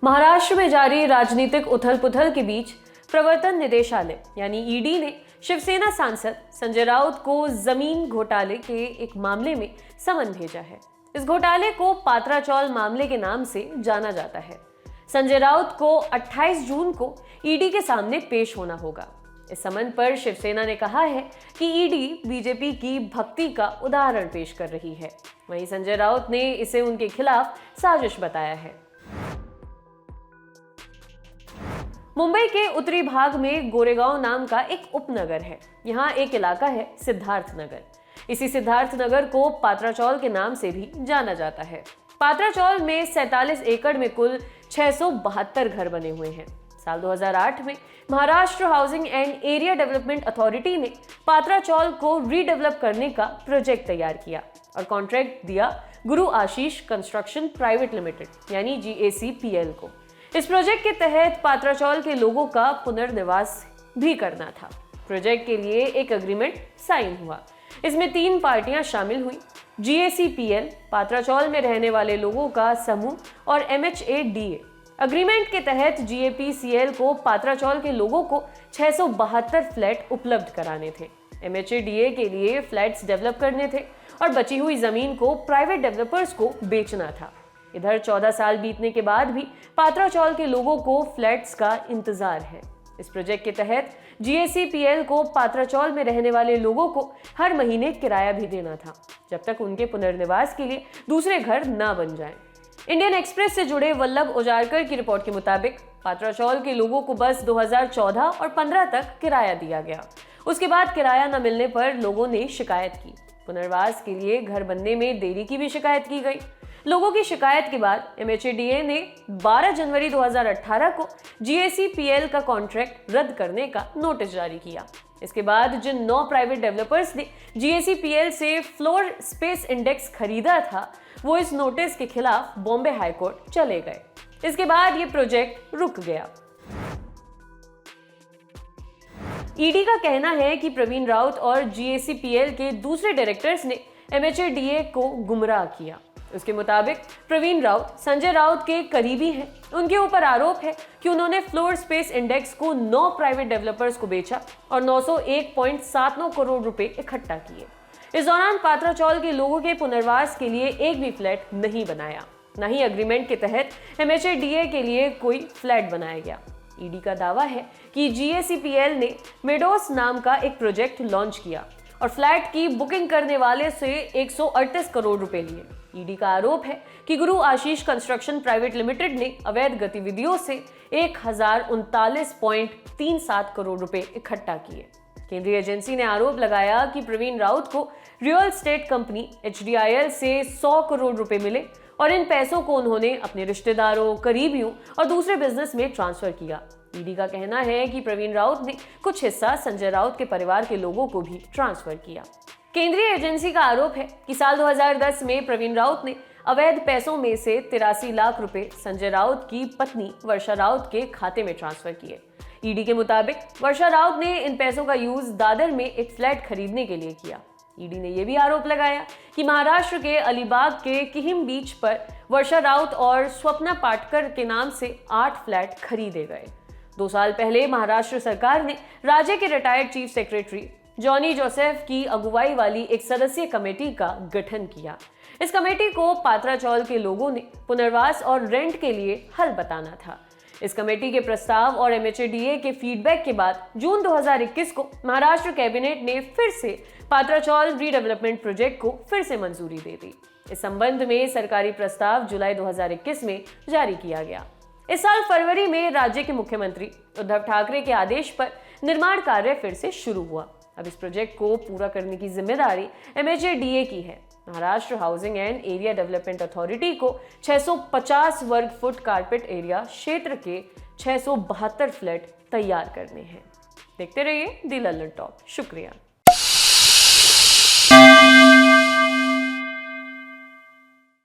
महाराष्ट्र में जारी राजनीतिक उथल-पुथल के बीच प्रवर्तन निदेशालय यानी ईडी ने शिवसेना सांसद संजय राउत को जमीन घोटाले के एक मामले में समन भेजा है। इस घोटाले को पात्राचौल मामले के नाम से जाना जाता है। संजय राउत को 28 जून को ईडी के सामने पेश होना होगा। इस समन पर शिवसेना ने कहा है कि ईडी बीजेपी की भक्ति का उदाहरण पेश कर रही है। वहीं संजय राउत ने इसे उनके खिलाफ साजिश बताया है। मुंबई के उत्तरी भाग में गोरेगांव नाम का एक उपनगर है। यहाँ एक इलाका है सिद्धार्थ नगर। इसी सिद्धार्थ नगर को पात्राचौल के नाम से भी जाना जाता है। पात्राचौल में 47 एकड़ में कुल 672 घर बने हुए हैं। साल 2008 में Maharashtra housing and area development authority ने पात्राचौल को रीडेवलप करने का प्रोजेक्ट तैयार किया और कॉन्ट्रैक्ट दिया गुरु आशीष कंस्ट्रक्शन प्राइवेट लिमिटेड यानी GACPL को। इस प्रोजेक्ट के तहत पात्राचौल के लोगों का पुनर्निवास भी करना था। प्रोजेक्ट के लिए एक एग्रीमेंट साइन हुआ। इसमें 3 पार्टियां शामिल हुई, GACPL, पात्राचौल में रहने वाले लोगों का समूह और MHADA। एग्रीमेंट के तहत GAPCL को पात्राचौल के लोगों को 672 फ्लैट उपलब्ध कराने थे। MHADA के लिए फ्लैट्स डेवलप करने थे और बची हुई जमीन को प्राइवेट डेवलपर्स को बेचना था। इधर 14 साल बीतने के बाद भी पात्राचौल के लोगों को फ्लैट्स का इंतजार है। इस प्रोजेक्ट के तहत GACPL को पात्राचौल में रहने वाले लोगों को हर महीने किराया भी देना था, जब तक उनके पुनर्निवास के लिए दूसरे घर न बन जाएं। इंडियन एक्सप्रेस से जुड़े वल्लभ उजारकर की रिपोर्ट के मुताबिक पात्राचौल के लोगों को बस 2014 और 15 तक किराया दिया गया। उसके बाद किराया न मिलने पर लोगों ने शिकायत की। पुनर्वास के लिए घर बनने में देरी की भी शिकायत की गई। लोगों की शिकायत के बाद MHADA ने 12 जनवरी 2018 को GACPL का कॉन्ट्रैक्ट रद्द करने का नोटिस जारी किया। इसके बाद जिन 9 प्राइवेट डेवलपर्स ने GACPL से फ्लोर स्पेस इंडेक्स खरीदा था, वो इस नोटिस के खिलाफ बॉम्बे हाई कोर्ट चले गए। इसके बाद ये प्रोजेक्ट रुक गया। ईडी का कहना है कि प्रवीण राउत और GACPL के दूसरे डायरेक्टर्स ने MHADA को गुमराह किया। उसके मुताबिक प्रवीण राउत संजय राउत के करीबी हैं। उनके ऊपर आरोप है कि उन्होंने फ्लोर स्पेस इंडेक्स को 9 प्राइवेट डेवलपर्स को बेचा और 901.79 करोड़ रुपए इकट्ठा किए। इस दौरान पात्राचौल के लोगों के पुनर्वास के लिए एक भी फ्लैट नहीं बनाया, न ही एग्रीमेंट के तहत MHADA के लिए कोई फ्लैट बनाया गया। ईडी का दावा है कि GACPL ने मेडोस नाम का एक प्रोजेक्ट लॉन्च किया और फ्लैट की बुकिंग करने वाले से 138 करोड़ रुपए लिए। ईडी का आरोप है कि गुरु आशीष कंस्ट्रक्शन प्राइवेट लिमिटेड ने अवैध गतिविधियों से 1039.37 करोड़ रुपए इकट्ठा किए। केंद्रीय एजेंसी ने आरोप लगाया कि प्रवीण राउत को रियल एस्टेट कंपनी HDIL से 100 करोड़ रुपए मिले और इन पैसों को उन्होंने अपने रिश्तेदारों, करीबियों और दूसरे बिजनेस में ट्रांसफर किया। ईडी का कहना है कि प्रवीण राउत ने कुछ हिस्सा संजय राउत के परिवार के लोगों को भी ट्रांसफर किया। केंद्रीय एजेंसी का आरोप है कि साल 2010 में प्रवीण राउत ने अवैध पैसों में से 83 लाख रुपए संजय राउत की पत्नी वर्षा राउत के खाते में ट्रांसफर किए। ईडी के मुताबिक वर्षा राउत ने इन पैसों का यूज दादर में एक फ्लैट खरीदने के लिए किया। ईडी ने यह भी आरोप लगाया कि महाराष्ट्र के अलीबाग के किहिम बीच पर वर्षा राउत और स्वप्ना पाटकर के नाम से 8 फ्लैट खरीदे गए। 2 साल पहले महाराष्ट्र सरकार ने राज्य के retired chief secretary Johnny Joseph की अगुवाई वाली एक सदस्यीय कमेटी का गठन किया। इस कमेटी को पात्राचौल के लोगों ने पुनर्वास और रेंट के लिए हल बताना था। इस कमेटी के प्रस्ताव और MHADA के फीडबैक के बाद जून 2021 को महाराष्ट्र कैबिनेट ने फिर से पात्राचौल रीडेवलपमेंट प्रोजेक्ट को फिर से मंजूरी दे दी। इस संबंध में सरकारी प्रस्ताव जुलाई 2021 में जारी किया गया। इस साल फरवरी में राज्य के मुख्यमंत्री उद्धव ठाकरे के आदेश पर निर्माण कार्य फिर से शुरू हुआ। अब इस प्रोजेक्ट को पूरा करने की जिम्मेदारी MHADA की है। Maharashtra housing and area development authority को 650 वर्ग फुट कारपेट एरिया क्षेत्र के 672 फ्लैट तैयार करने हैं। देखते रहिए दी लल्लन टॉप। शुक्रिया।